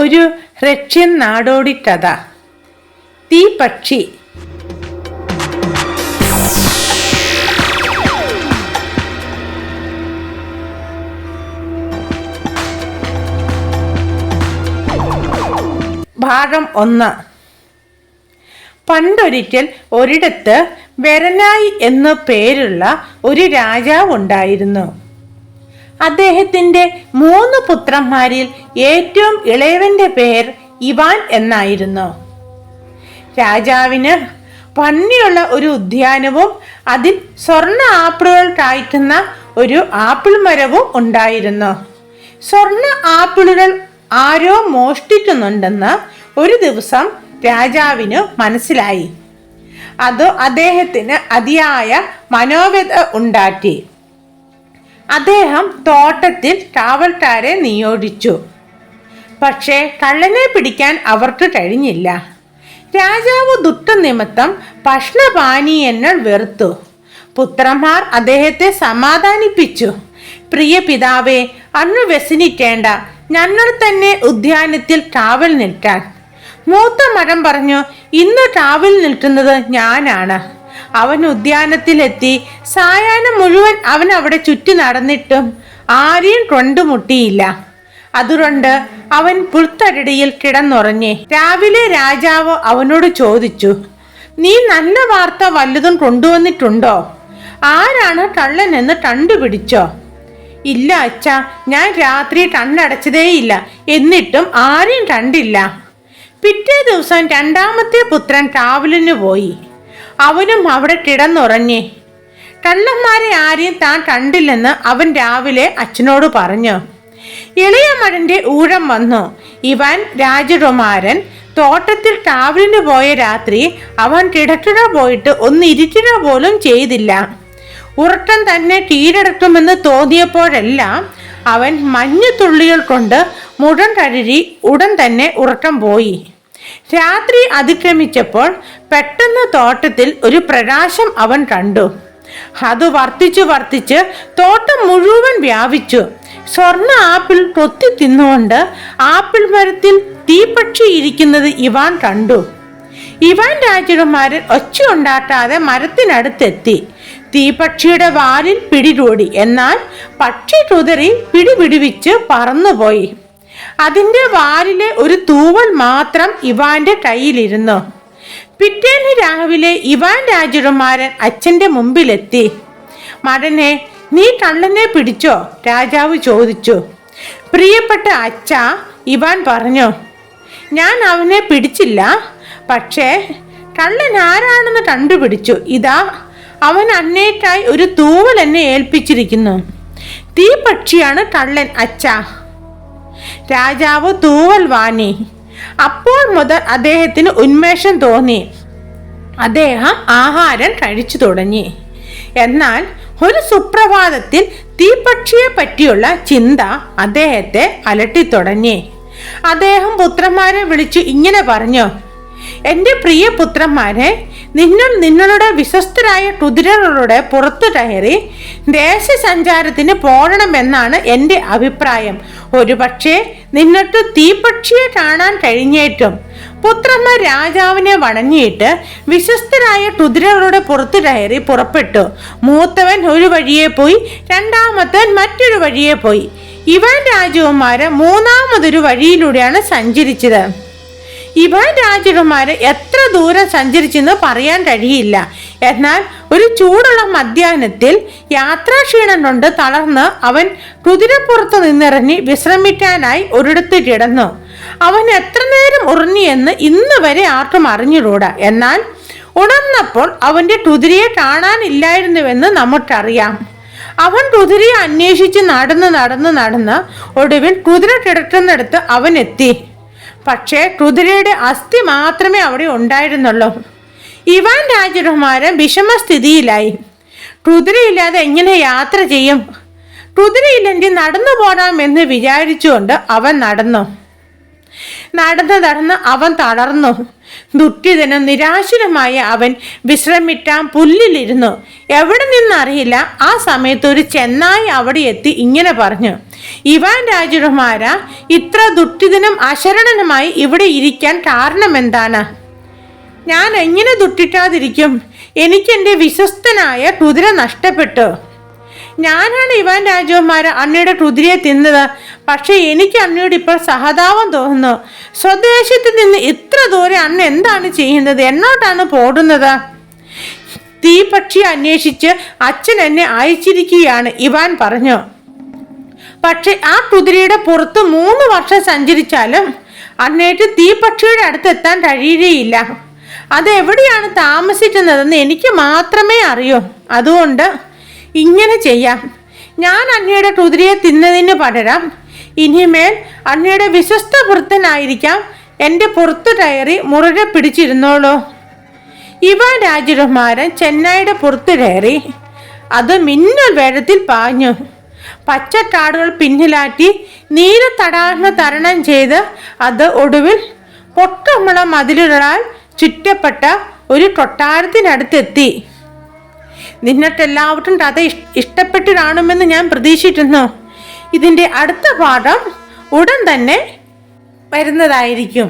ഒരു റഷ്യൻ നാടോടി കഥ. തീപ്പക്ഷി. ഭാഗം 1. പണ്ടൊരിക്കൽ ഒരിടത്ത് വെരനായി എന്നു പേരുള്ള ഒരു രാജാവ് ഉണ്ടായിരുന്നു. അദ്ദേഹത്തിൻ്റെ 3 പുത്രന്മാരിൽ ഏറ്റവും ഇളയവന്റെ പേർ ഇവാൻ എന്നായിരുന്നു. രാജാവിന് ഭംഗിയുള്ള ഒരു ഉദ്യാനവും അതിൽ സ്വർണ്ണ ആപ്പിളുകൾ കായ്ക്കുന്ന ഒരു ആപ്പിൾ മരവും ഉണ്ടായിരുന്നു. സ്വർണ്ണ ആപ്പിളുകൾ ആരോ മോഷ്ടിക്കുന്നുണ്ടെന്ന് ഒരു ദിവസം രാജാവിന് മനസ്സിലായി. അത് അദ്ദേഹത്തിന് അതിയായ മനോവ്യഥ ഉണ്ടാക്കി. അദ്ദേഹം തോട്ടത്തിൽ കാവൽക്കാരെ നിയോഗിച്ചു. പക്ഷേ കള്ളനെ പിടിക്കാൻ അവർക്ക് കഴിഞ്ഞില്ല. രാജാവ് ദുഃഖനിമിത്തം ഭക്ഷണപാനീയങ്ങൾ വെറുത്തു. പുത്രന്മാർ അദ്ദേഹത്തെ സമാധാനിപ്പിച്ചു. പ്രിയ പിതാവേ, അന്ന് വ്യസനിക്കേണ്ട, ഞങ്ങൾ തന്നെ ഉദ്യാനത്തിൽ കാവൽ നിൽക്കാൻ. മൂത്ത മരം പറഞ്ഞു, ഇന്ന് കാവൽ നിൽക്കുന്നത് ഞാനാണ്. അവൻ ഉദ്യാനത്തിലെത്തി. സായാഹ്നം മുഴുവൻ അവൻ അവിടെ ചുറ്റി നടന്നിട്ടും ആരെയും കൊണ്ടുമുട്ടിയില്ല. അതുകൊണ്ട് അവൻ പുൽത്തരടിയിൽ കിടന്നുറങ്ങി. രാവിലെ രാജാവ് അവനോട് ചോദിച്ചു, നീ നല്ല വാർത്ത വല്ലതും കൊണ്ടുവന്നിട്ടുണ്ടോ? ആരാണ് കള്ളൻ എന്ന് കണ്ടുപിടിച്ചോ? ഇല്ല അച്ഛാ, ഞാൻ രാത്രി കണ്ണടച്ചതേയില്ല, എന്നിട്ടും ആരെയും കണ്ടില്ല. പിറ്റേ ദിവസം 2ാമത്തെ പുത്രൻ കാവലിന് പോയി. അവനും അവിടെ കിടന്നുറങ്ങി. കള്ളന്മാരെ ആരെയും താൻ കണ്ടില്ലെന്ന് അവൻ രാവിലെ അച്ഛനോട് പറഞ്ഞു. ഇളയ മകന്റെ ഊഴം വന്നു. ഇവാൻ രാജകുമാരൻ തോട്ടത്തിൽ കാവലിന് പോയ രാത്രി അവൻ കിടക്കുക പോയിട്ട് ഒന്ന് ഇരിക്കുക പോലും ചെയ്തില്ല. ഉറക്കം തന്നെ കീഴടക്കുമെന്ന് തോന്നിയപ്പോഴെല്ലാം അവൻ മഞ്ഞുതുള്ളികൾ കൊണ്ട് മുഖം കഴുകി ഉടൻ തന്നെ ഉറക്കം പോയി. രാത്രി അതിക്രമിച്ചപ്പോൾ പെട്ടെന്ന് തോട്ടത്തിൽ ഒരു പ്രകാശം അവൻ കണ്ടു. അത് വർദ്ധിച്ച് തോട്ടം മുഴുവൻ വ്യാപിച്ചു. സ്വർണ്ണ ആപ്പിൾ കൊത്തി തിന്നുകൊണ്ട് ആപ്പിൾ മരത്തിൽ തീപ്പക്ഷി ഇരിക്കുന്നത് ഇവാൻ കണ്ടു. ഇവാൻ രാജകുമാരൻ ഒച്ച ഉണ്ടാക്കാതെ മരത്തിനടുത്തെത്തി. തീപ്പക്ഷിയുടെ വാലിൽ പിടികൂടി. എന്നാൽ പക്ഷി കുതറി പിടിപിടിവിച്ച് പറന്നുപോയി. അതിൻ്റെ വാലിലെ ഒരു തൂവൽ മാത്രം ഇവാന്റെ കയ്യിലിരുന്നു. പിറ്റേന്ന് രാവിലെ ഇവാൻ രാജകുമാരൻ അച്ഛൻ്റെ മുമ്പിലെത്തി. മകനെ, നീ കള്ളനെ പിടിച്ചോ? രാജാവ് ചോദിച്ചു. പ്രിയപ്പെട്ട അച്ഛാ, ഇവാൻ പറഞ്ഞു, ഞാൻ അവനെ പിടിച്ചില്ല. പക്ഷേ കള്ളൻ ആരാണെന്ന് കണ്ടുപിടിച്ചു. ഇതാ, അവൻ അന്നേക്കായി ഒരു തൂവൽ എന്നെ ഏൽപ്പിച്ചിരിക്കുന്നു. തീപ്പക്ഷിയാണ് കള്ളൻ അച്ഛാ. രാജാവ് തൂവൽ വാങ്ങി. അപ്പോൾ മുതൽ അദ്ദേഹത്തിന് ഉന്മേഷം തോന്നി. അദ്ദേഹം ആഹാരം കഴിച്ചു തുടങ്ങി. എന്നാൽ ഒരു സുപ്രഭാതത്തിൽ തീപ്പക്ഷിയെ പറ്റിയുള്ള ചിന്ത അദ്ദേഹത്തെ അലട്ടിത്തുടങ്ങി. അദ്ദേഹം പുത്രന്മാരെ വിളിച്ചു ഇങ്ങനെ പറഞ്ഞു, എൻ്റെ പ്രിയ പുത്രന്മാരെ, നിങ്ങൾ നിങ്ങളുടെ വിശ്വസ്തരായ കുതിരകളുടെ പുറത്തു കയറി ദേശസഞ്ചാരത്തിന് പോകണമെന്നാണ് എൻ്റെ അഭിപ്രായം. ഒരുപക്ഷെ നിങ്ങൾക്ക് തീപ്പക്ഷിയെ കാണാൻ കഴിഞ്ഞേറ്റും. പുത്രന്മാർ രാജാവിനെ വണങ്ങിയിട്ട് വിശ്വസ്തരായ കുതിരകളുടെ പുറത്തു കയറി പുറപ്പെട്ടു. മൂത്തവൻ ഒരു വഴിയെ പോയി, 2ാമത്തവൻ മറ്റൊരു വഴിയെ പോയി. ഇവാൻ രാജകുമാരൻ 3ാമതൊരു വഴിയിലൂടെയാണ് സഞ്ചരിച്ചത്. ഇവാൻ രാജകുമാരൻ എത്ര ദൂരം സഞ്ചരിച്ചെന്ന് പറയാൻ കഴിയില്ല. എന്നാൽ ഒരു ചൂടുള്ള മധ്യാഹ്നത്തിൽ യാത്രാക്ഷീണം കൊണ്ട് തളർന്ന് അവൻ കുതിരപ്പുറത്ത് നിന്നിറങ്ങി വിശ്രമിക്കാനായി ഒരിടത്ത് കിടന്നു. അവൻ എത്ര നേരം ഉറങ്ങിയെന്ന് ഇന്ന് വരെ ആർക്കും അറിഞ്ഞുകൂടാ. എന്നാൽ ഉണർന്നപ്പോൾ അവൻ്റെ കുതിരയെ കാണാനില്ലായിരുന്നുവെന്ന് നമുക്കറിയാം. അവൻ കുതിരയെ അന്വേഷിച്ച് നടന്ന് ഒടുവിൽ കുതിര കിടക്കുന്നിടത്ത് അവൻ എത്തി. പക്ഷേ കുതിരയുടെ അസ്ഥി മാത്രമേ അവിടെ ഉണ്ടായിരുന്നുള്ളൂ. ഇവാൻ രാജകുമാരൻ വിഷമസ്ഥിതിയിലായി. കുതിരയില്ലാതെ എങ്ങനെ യാത്ര ചെയ്യും? കുതിരയില്ലെങ്കിൽ നടന്നു പോകാമെന്ന് വിചാരിച്ചുകൊണ്ട് അവൻ നടന്ന് അവൻ തളർന്നു. ദുഃഖിതനും നിരാശനുമായ അവൻ വിശ്രമിട്ടാൻ പുല്ലിലിരുന്നു. എവിടെ നിന്നറിയില്ല, ആ സമയത്ത് ഒരു ചെന്നായി അവിടെ എത്തി ഇങ്ങനെ പറഞ്ഞു: ഇവാൻ രാജകുമാര, ഇത്ര ദുഃഖിതനും അശരണനുമായി ഇവിടെ ഇരിക്കാൻ കാരണമെന്താണ്? ഞാൻ എങ്ങനെ ദുഃഖിക്കാതിരിക്കും? എനിക്കെൻ്റെ വിശ്വസ്തനായ കുതിര നഷ്ടപ്പെട്ടു. ഞാനാണ് ഇവാൻ രാജകുമാര അങ്ങയുടെ കുതിരയെ തിന്നത്. പക്ഷെ എനിക്ക് അങ്ങയോട് ഇപ്പോൾ സഹതാപം തോന്നുന്നു. സ്വദേശത്ത് നിന്ന് ഇത്ര ദൂരെ അന്ന് എന്താണ് ചെയ്യുന്നത്? എന്നോട്ടാണ് പോടുന്നത്? തീപക്ഷിയെ അന്വേഷിച്ച് അച്ഛൻ എന്നെ അയച്ചിരിക്കുകയാണ്, ഇവാൻ പറഞ്ഞു. പക്ഷെ ആ കുതിരയുടെ പുറത്ത് 3 വർഷം സഞ്ചരിച്ചാലും അന്നേറ്റ് തീപക്ഷിയുടെ അടുത്ത് എത്താൻ കഴിയുകയില്ല. അതെവിടെയാണ് താമസിക്കുന്നതെന്ന് എനിക്ക് മാത്രമേ അറിയൂ. അതുകൊണ്ട് ഇങ്ങനെ ചെയ്യാം, ഞാൻ അങ്ങയുടെ കുതിരയെ തിന്നതിന് പകരം ഇനിമേൽ അങ്ങയുടെ വിശ്വസ്ത പുറത്തനായിരിക്കാം എൻ്റെ പുറത്തു കയറി മുറുകെ പിടിച്ചിരുന്നോളൂ. ഇവാൻ രാജകുമാരൻ ചെന്നായുടെ പുറത്തു കയറി. അത് മിന്നൽ വേഗത്തിൽ പാഞ്ഞു. പച്ചക്കാടുകൾ പിന്നിലാറ്റി നീല തടാകങ്ങൾ തരണം ചെയ്ത് അത് ഒടുവിൽ പൊട്ടമുള്ള മതിലുകളാൽ ചുറ്റപ്പെട്ട ഒരു കൊട്ടാരത്തിനടുത്തെത്തി. നിങ്ങൾക്കെല്ലാവർക്കും കഥ ഇഷ്ടപ്പെട്ടു കാണുമെന്ന് ഞാൻ പ്രതീക്ഷിക്കുന്നു. ഇതിൻ്റെ അടുത്ത പാഠം ഉടൻ തന്നെ വരുന്നതായിരിക്കും.